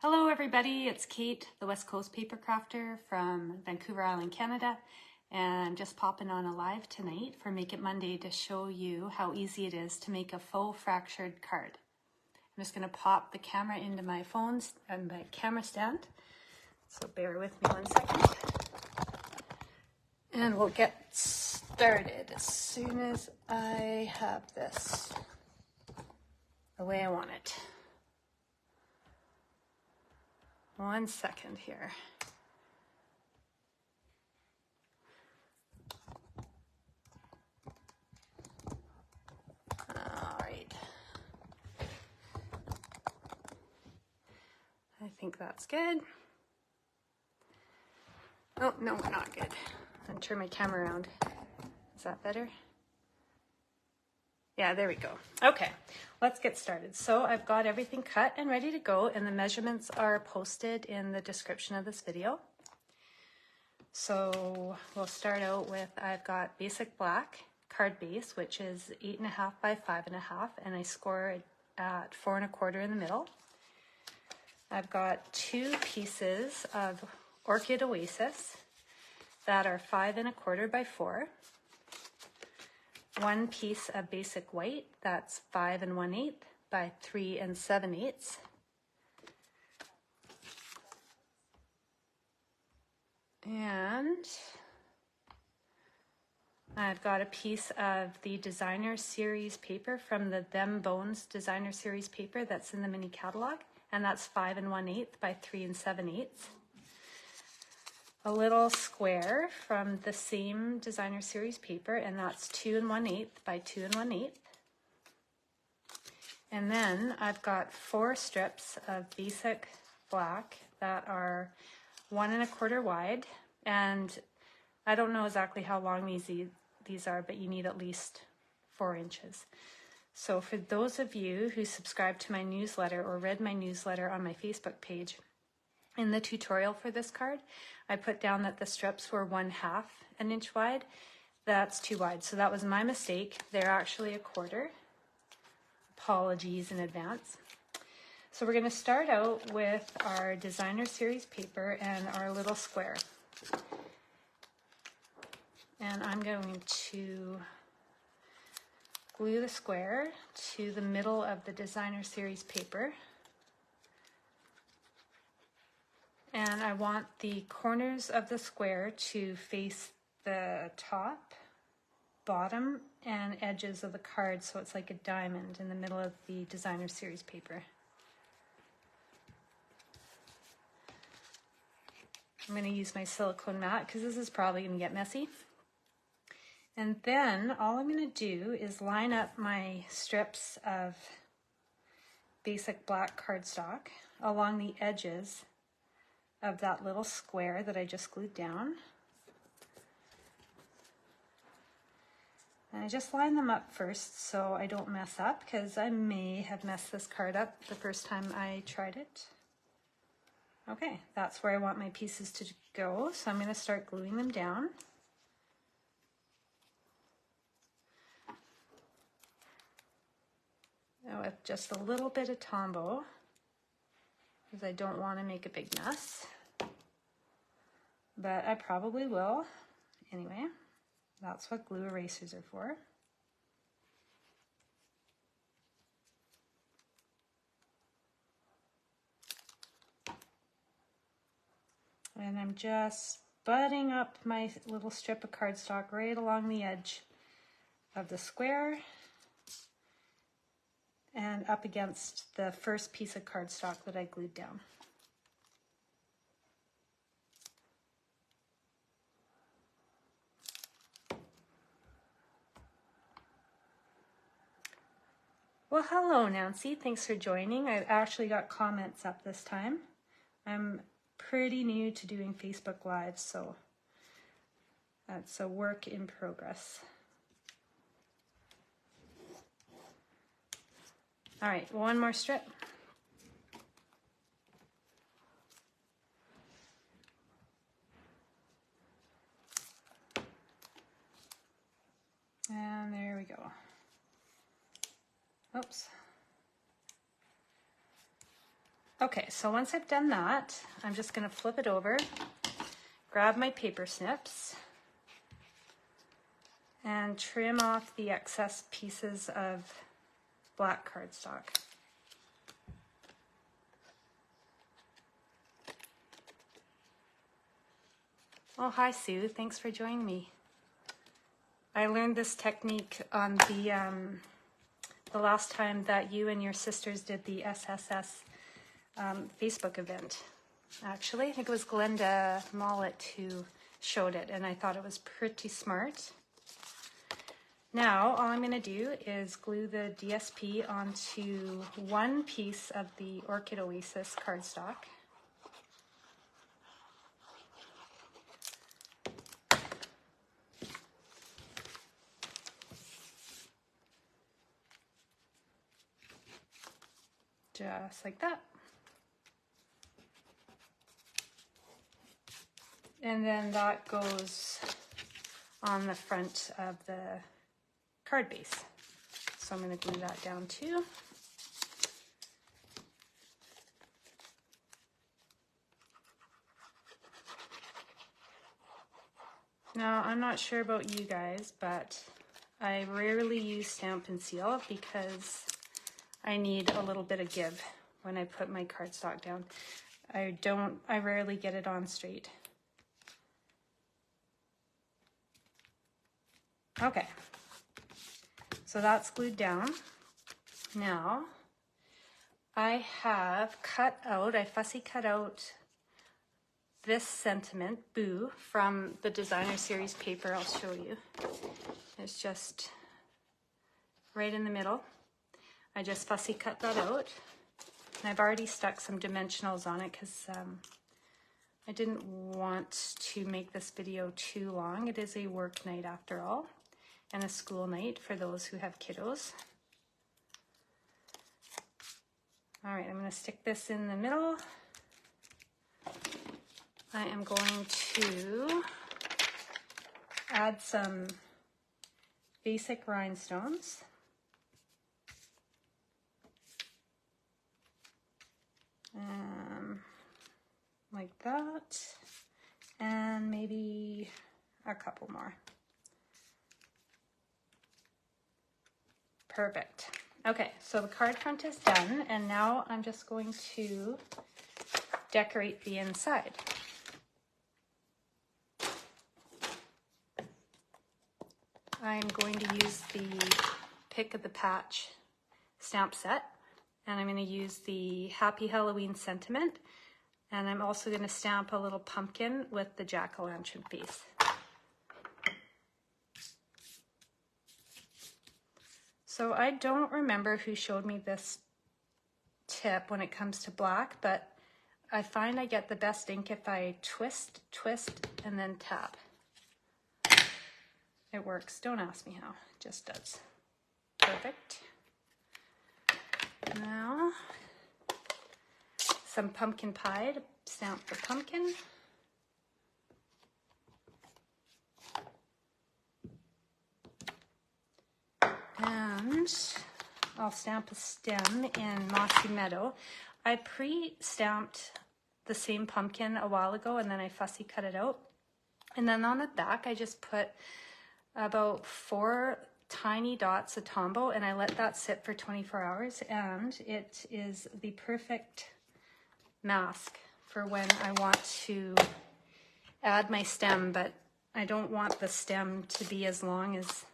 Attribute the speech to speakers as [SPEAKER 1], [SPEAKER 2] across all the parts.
[SPEAKER 1] Hello everybody, it's Kate, the West Coast Paper Crafter from Vancouver Island, Canada, and I'm just popping on a live tonight for Make It Monday to show you how easy it is to make a faux fractured card. I'm just going to pop the camera into my phones and my camera stand, so bear with me 1 second. And we'll get started as soon as I have this the way I want it. 1 second here. All right. I think that's good. Oh, no, not good. I'm gonna turn my camera around. Is that better? Yeah, there we go. Okay, let's get started. So I've got everything cut and ready to go, and the measurements are posted in the description of this video. So we'll start out with, I've got basic black card base, which is 8.5 by 5.5, and I score it at 4 1/4 in the middle. I've got 2 pieces of Orchid Oasis that are 5 1/4 by 4. 1 piece of basic white, that's 5 1/8 by 3 7/8. And I've got a piece of the designer series paper from the Them Bones designer series paper that's in the mini catalog, and that's 5 1/8 by 3 7/8. A little square from the same designer series paper, and that's 2 1/8 by 2 1/8. And then I've got 4 strips of basic black that are 1 1/4 wide, and I don't know exactly how long these are, but you need at least 4 inches. So for those of you who subscribe to my newsletter or read my newsletter on my Facebook page, in the tutorial for this card, I put down that the strips were 1/2 an inch wide. That's too wide, so that was my mistake. They're actually 1/4. Apologies in advance. So we're going to start out with our designer series paper and our little square. And I'm going to glue the square to the middle of the designer series paper. And I want the corners of the square to face the top, bottom, and edges of the card, so it's like a diamond in the middle of the designer series paper. I'm going to use my silicone mat because this is probably going to get messy. And then all I'm going to do is line up my strips of basic black cardstock along the edges of that little square that I just glued down. And I just line them up first so I don't mess up, because I may have messed this card up the first time I tried it. Okay, that's where I want my pieces to go, so I'm going to start gluing them down. Now with just a little bit of Tombow, because I don't want to make a big mess, but I probably will. Anyway, that's what glue erasers are for. And I'm just butting up my little strip of cardstock right along the edge of the square and up against the first piece of cardstock that I glued down. Well, hello Nancy, thanks for joining. I've actually got comments up this time. I'm pretty new to doing Facebook Live, so that's a work in progress. All right, 1 more strip. And there we go. Oops. Okay, so once I've done that, I'm just going to flip it over, grab my paper snips, and trim off the excess pieces of black cardstock. Oh, hi Sue, thanks for joining me. I learned this technique on the last time that you and your sisters did the SSS Facebook event. Actually, I think it was Glenda Mollett who showed it, and I thought it was pretty smart. Now, all I'm going to do is glue the DSP onto one piece of the Orchid Oasis cardstock. Just like that. And then that goes on the front of the card base. So I'm going to glue that down too. Now, I'm not sure about you guys, but I rarely use Stamp and Seal because I need a little bit of give when I put my cardstock down. I rarely get it on straight. Okay, so that's glued down. Now, I have I fussy cut out this sentiment, Boo, from the Designer Series paper. I'll show you. It's just right in the middle. I just fussy cut that out. And I've already stuck some dimensionals on it because I didn't want to make this video too long. It is a work night after all, and a school night for those who have kiddos. All right, I'm going to stick this in the middle. I am going to add some basic rhinestones. Like that, and maybe a couple more. Perfect. Okay, so the card front is done, and now I'm just going to decorate the inside. I'm going to use the Pick of the Patch stamp set, and I'm going to use the Happy Halloween sentiment, and I'm also going to stamp a little pumpkin with the jack-o'-lantern face. So I don't remember who showed me this tip when it comes to black, but I find I get the best ink if I twist, and then tap. It works. Don't ask me how. It just does. Perfect. Now, some pumpkin pie to stamp the pumpkin. And I'll stamp a stem in Mossy Meadow. I pre-stamped the same pumpkin a while ago, and then I fussy cut it out. And then on the back, I just put about 4 tiny dots of Tombow, and I let that sit for 24 hours, and it is the perfect mask for when I want to add my stem, but I don't want the stem to be as long as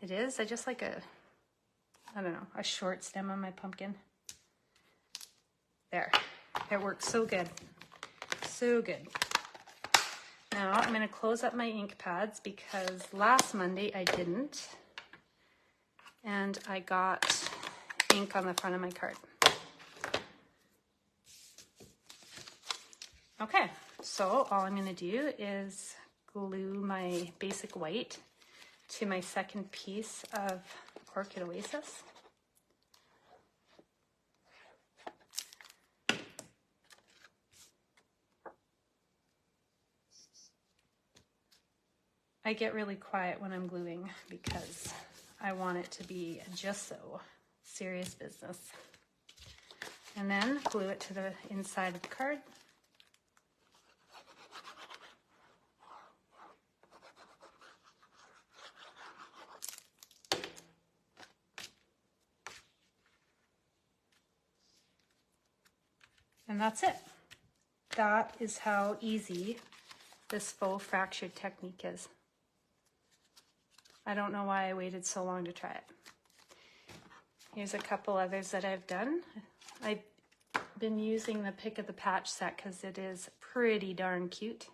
[SPEAKER 1] it is. I just like I don't know, a short stem on my pumpkin. There, it works so good, so good. Now I'm going to close up my ink pads because last Monday I didn't, and I got ink on the front of my card. Okay, so all I'm going to do is glue my basic white to my second piece of Orchid Oasis. I get really quiet when I'm gluing because I want it to be just so serious business. And then glue it to the inside of the card. And that's it. That is how easy this faux fractured technique is. I don't know why I waited so long to try it. Here's a couple others that I've done. I've been using the Pick of the Patch set because it is pretty darn cute.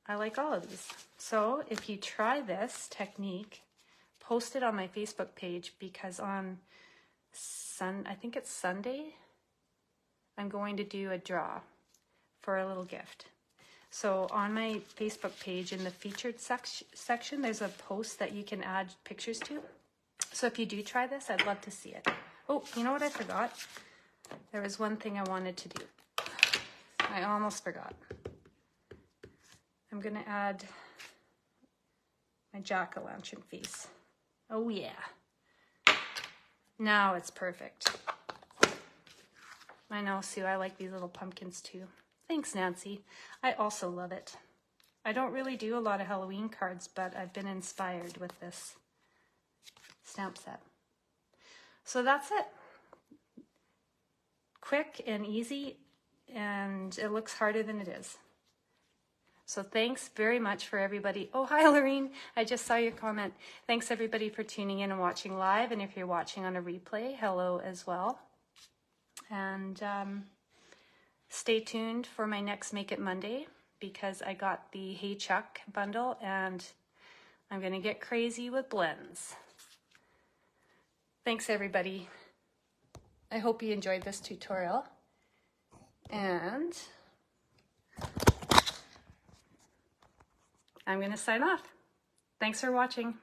[SPEAKER 1] I like all of these. So if you try this technique, post it on my Facebook page, because on I think it's Sunday, I'm going to do a draw for a little gift. So on my Facebook page in the featured section, there's a post that you can add pictures to. So if you do try this, I'd love to see it. Oh, you know what I forgot? There was one thing I wanted to do. I almost forgot. I'm gonna add my jack-o'-lantern face. Oh yeah. Now it's perfect. I know, Sue, I like these little pumpkins too. Thanks, Nancy. I also love it. I don't really do a lot of Halloween cards, but I've been inspired with this stamp set. So that's it. Quick and easy, and it looks harder than it is. So thanks very much for everybody. Oh, hi, Lorene. I just saw your comment. Thanks, everybody, for tuning in and watching live. And if you're watching on a replay, hello as well. And stay tuned for my next Make It Monday, because I got the Hey Chuck bundle, and I'm going to get crazy with blends. Thanks, everybody. I hope you enjoyed this tutorial. And I'm going to sign off. Thanks for watching.